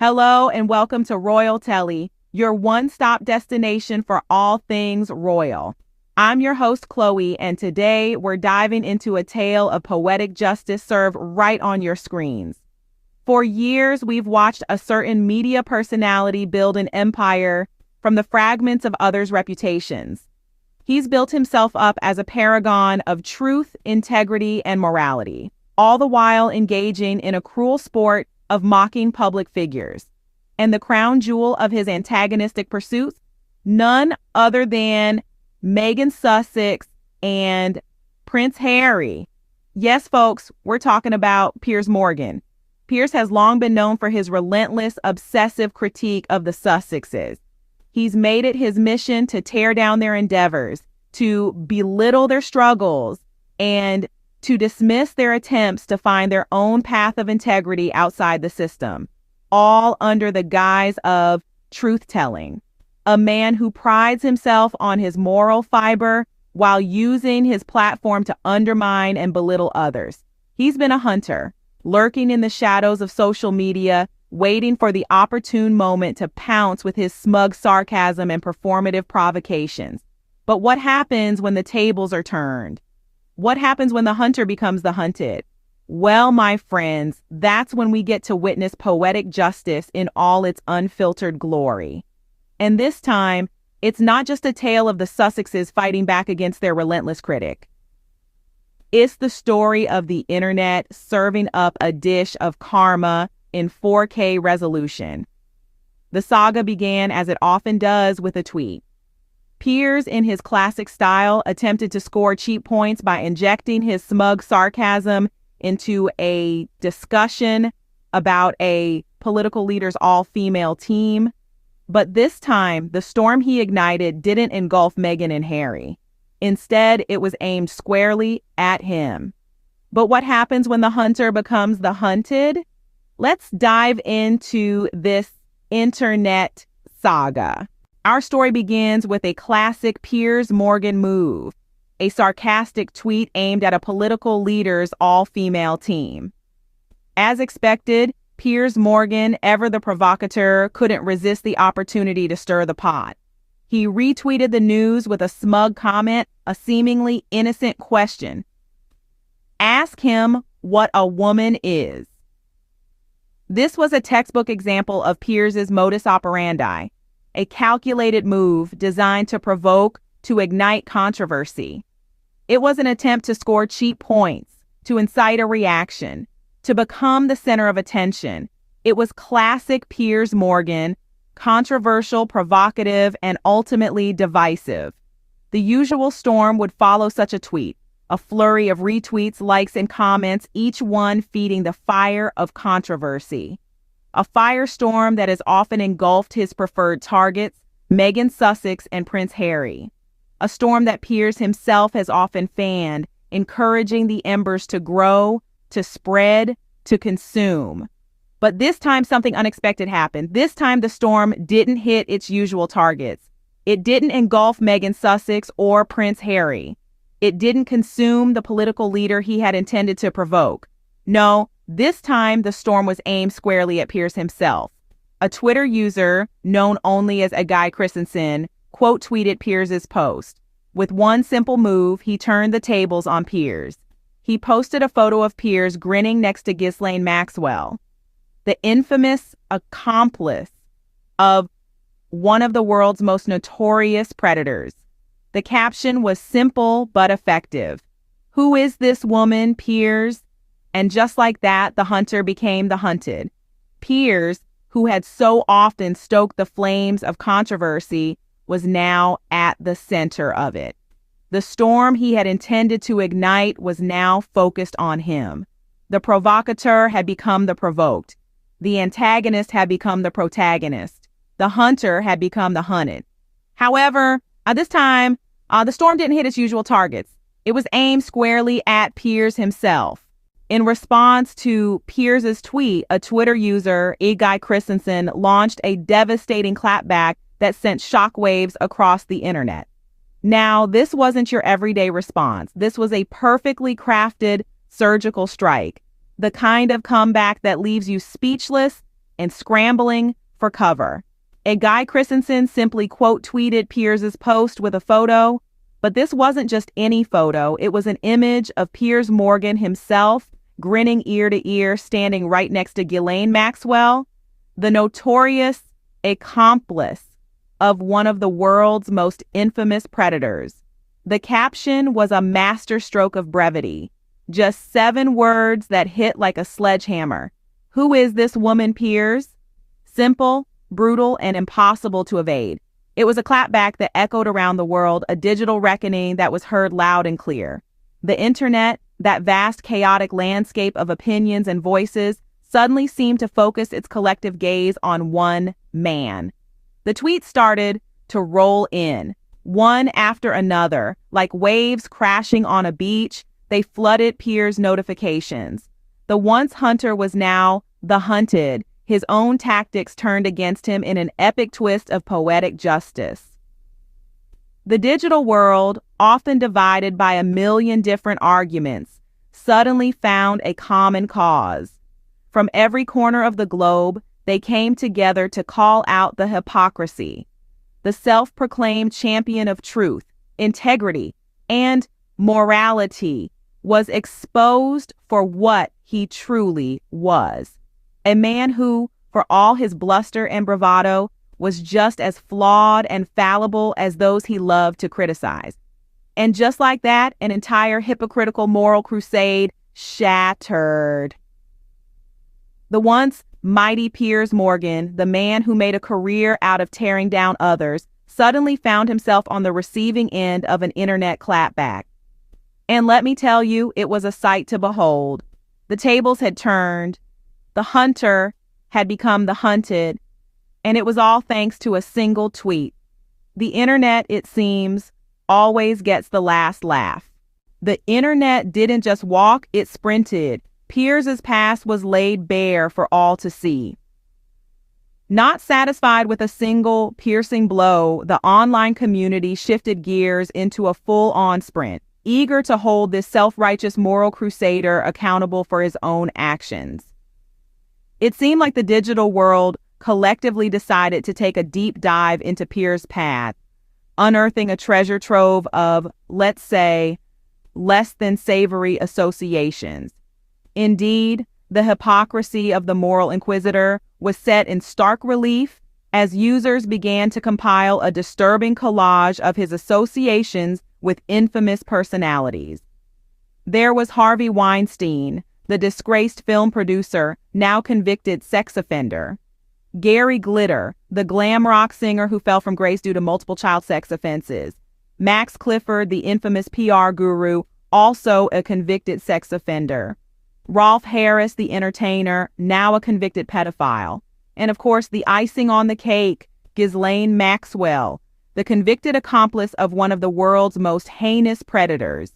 Hello and welcome to Royal Telly, your one-stop destination for all things royal. I'm your host, Chloe, and today we're diving into a tale of poetic justice served right on your screens. For years, we've watched a certain media personality build an empire from the fragments of others' reputations. He's built himself up as a paragon of truth, integrity, and morality, all the while engaging in a cruel sport of mocking public figures. And the crown jewel of his antagonistic pursuits, none other than Meghan Sussex and Prince Harry. Yes, folks, we're talking about Piers Morgan. Piers has long been known for his relentless, obsessive critique of the Sussexes. He's made it his mission to tear down their endeavors, to belittle their struggles, and to dismiss their attempts to find their own path of integrity outside the system, all under the guise of truth-telling. A man who prides himself on his moral fiber while using his platform to undermine and belittle others. He's been a hunter, lurking in the shadows of social media, waiting for the opportune moment to pounce with his smug sarcasm and performative provocations. But what happens when the tables are turned? What happens when the hunter becomes the hunted? Well, my friends, that's when we get to witness poetic justice in all its unfiltered glory. And this time, it's not just a tale of the Sussexes fighting back against their relentless critic. It's the story of the internet serving up a dish of karma in 4K resolution. The saga began, as it often does, with a tweet. Piers, in his classic style, attempted to score cheap points by injecting his smug sarcasm into a discussion about a political leader's all-female team. But this time, the storm he ignited didn't engulf Meghan and Harry. Instead, it was aimed squarely at him. But what happens when the hunter becomes the hunted? Let's dive into this internet saga. Our story begins with a classic Piers Morgan move, a sarcastic tweet aimed at a political leader's all-female team. As expected, Piers Morgan, ever the provocateur, couldn't resist the opportunity to stir the pot. He retweeted the news with a smug comment, a seemingly innocent question. Ask him what a woman is. This was a textbook example of Piers's modus operandi, a calculated move designed to provoke, to ignite controversy. It was an attempt to score cheap points, to incite a reaction, to become the center of attention. It was classic Piers Morgan, controversial, provocative, and ultimately divisive. The usual storm would follow such a tweet, a flurry of retweets, likes, and comments, each one feeding the fire of controversy. A firestorm that has often engulfed his preferred targets, Meghan Sussex and Prince Harry. A storm that Piers himself has often fanned, encouraging the embers to grow, to spread, to consume. But this time something unexpected happened. This time the storm didn't hit its usual targets. It didn't engulf Meghan Sussex or Prince Harry. It didn't consume the political leader he had intended to provoke. No, this time the storm was aimed squarely at Piers himself. A Twitter user, known only as a Guy Christensen, quote tweeted Piers's post. With one simple move, he turned the tables on Piers. He posted a photo of Piers grinning next to Ghislaine Maxwell, the infamous accomplice of one of the world's most notorious predators. The caption was simple but effective. Who is this woman, Piers? And just like that, the hunter became the hunted. Piers, who had so often stoked the flames of controversy, was now at the center of it. The storm he had intended to ignite was now focused on him. The provocateur had become the provoked. The antagonist had become the protagonist. The hunter had become the hunted. However, this time, the storm didn't hit its usual targets. It was aimed squarely at Piers himself. In response to Piers's tweet, a Twitter user, Guy Christensen, launched a devastating clapback that sent shockwaves across the internet. Now, this wasn't your everyday response. This was a perfectly crafted surgical strike, the kind of comeback that leaves you speechless and scrambling for cover. A Guy Christensen simply quote-tweeted Piers's post with a photo, but this wasn't just any photo. It was an image of Piers Morgan himself, grinning ear to ear, standing right next to Ghislaine Maxwell, the notorious accomplice of one of the world's most infamous predators. The caption was a masterstroke of brevity. Just 7 words that hit like a sledgehammer. Who is this woman, Piers? Simple, brutal, and impossible to evade. It was a clapback that echoed around the world, a digital reckoning that was heard loud and clear. The internet, that vast chaotic landscape of opinions and voices, suddenly seemed to focus its collective gaze on one man. The tweets started to roll in, one after another, like waves crashing on a beach. They flooded Piers' notifications. The once hunter was now the hunted, his own tactics turned against him in an epic twist of poetic justice. The digital world, often divided by a million different arguments, suddenly found a common cause. From every corner of the globe, they came together to call out the hypocrisy. The self-proclaimed champion of truth, integrity, and morality was exposed for what he truly was. A man who, for all his bluster and bravado, was just as flawed and fallible as those he loved to criticize. And just like that, an entire hypocritical moral crusade shattered. The once mighty Piers Morgan, the man who made a career out of tearing down others, suddenly found himself on the receiving end of an internet clapback. And let me tell you, it was a sight to behold. The tables had turned. The hunter had become the hunted, and it was all thanks to a single tweet. The internet, it seems, always gets the last laugh. The internet didn't just walk, it sprinted. Piers's past was laid bare for all to see. Not satisfied with a single piercing blow, the online community shifted gears into a full-on sprint, eager to hold this self-righteous moral crusader accountable for his own actions. It seemed like the digital world collectively decided to take a deep dive into Piers' path, unearthing a treasure trove of, let's say, less than savory associations. Indeed, the hypocrisy of the moral inquisitor was set in stark relief as users began to compile a disturbing collage of his associations with infamous personalities. There was Harvey Weinstein, the disgraced film producer, now convicted sex offender. Gary Glitter, the glam rock singer who fell from grace due to multiple child sex offenses. Max Clifford, the infamous PR guru, also a convicted sex offender. Rolf Harris, the entertainer, now a convicted pedophile. And of course, the icing on the cake, Ghislaine Maxwell, the convicted accomplice of one of the world's most heinous predators.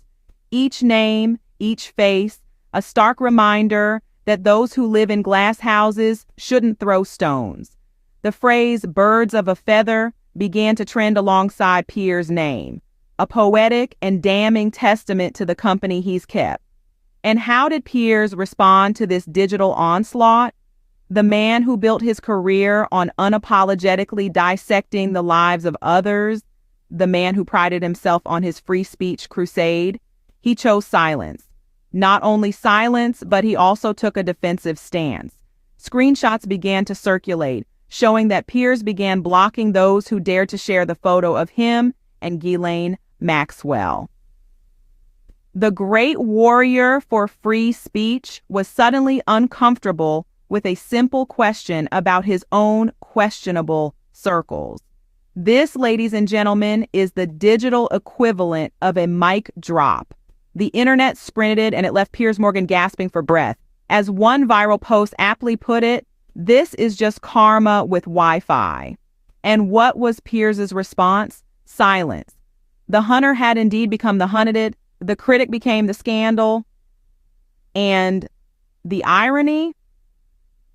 Each name, each face, a stark reminder that those who live in glass houses shouldn't throw stones. The phrase "birds of a feather" began to trend alongside Piers' name, a poetic and damning testament to the company he's kept. And how did Piers respond to this digital onslaught? The man who built his career on unapologetically dissecting the lives of others, the man who prided himself on his free speech crusade, he chose silence. Not only silence, but he also took a defensive stance. Screenshots began to circulate, showing that Piers began blocking those who dared to share the photo of him and Ghislaine Maxwell. The great warrior for free speech was suddenly uncomfortable with a simple question about his own questionable circles. This, ladies and gentlemen, is the digital equivalent of a mic drop. The internet sprinted and it left Piers Morgan gasping for breath. As one viral post aptly put it, this is just karma with Wi-Fi. And what was Piers's response? Silence. The hunter had indeed become the hunted. The critic became the scandal. And the irony?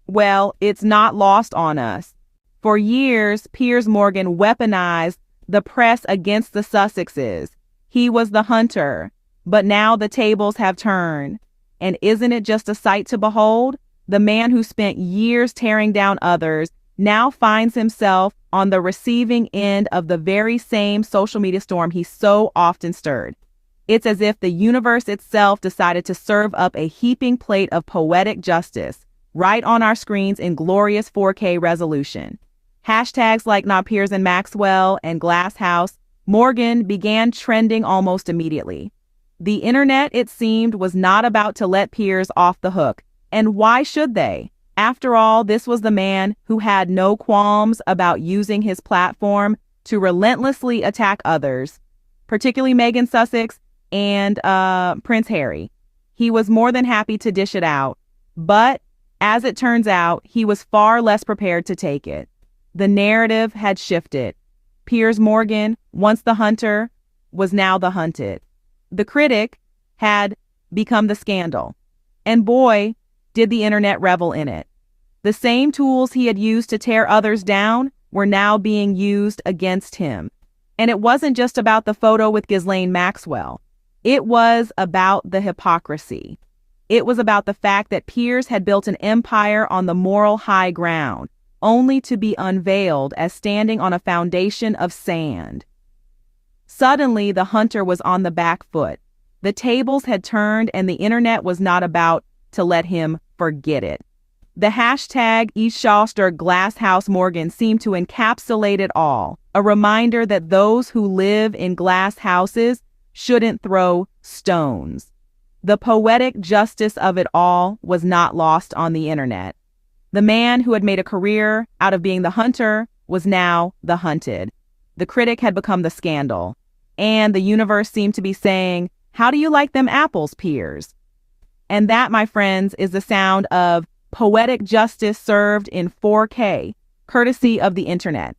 Well, it's not lost on us. For years, Piers Morgan weaponized the press against the Sussexes. He was the hunter. But now the tables have turned. And isn't it just a sight to behold? the man who spent years tearing down others, now finds himself on the receiving end of the very same social media storm he so often stirred. It's as if the universe itself decided to serve up a heaping plate of poetic justice right on our screens in glorious 4K resolution. Hashtags like Not Piers and Maxwell and Glass House Morgan began trending almost immediately. The internet, it seemed, was not about to let Piers off the hook. And why should they? After all, this was the man who had no qualms about using his platform to relentlessly attack others, particularly Meghan Sussex and Prince Harry. He was more than happy to dish it out, but as it turns out, he was far less prepared to take it. The narrative had shifted. Piers Morgan, once the hunter, was now the hunted. The critic had become the scandal. And boy, did the internet revel in it. The same tools he had used to tear others down were now being used against him. And it wasn't just about the photo with Ghislaine Maxwell. It was about the hypocrisy. It was about the fact that Piers had built an empire on the moral high ground, only to be unveiled as standing on a foundation of sand. Suddenly, the hunter was on the back foot. The tables had turned, and the internet was not about to let him forget it. The hashtag #GlassHouseMorgan seemed to encapsulate it all, a reminder that those who live in glass houses shouldn't throw stones. The poetic justice of it all was not lost on the internet. The man who had made a career out of being the hunter was now the hunted. The critic had become the scandal. And the universe seemed to be saying, "How do you like them apples, Piers?" And that, my friends, is the sound of poetic justice served in 4K, courtesy of the internet.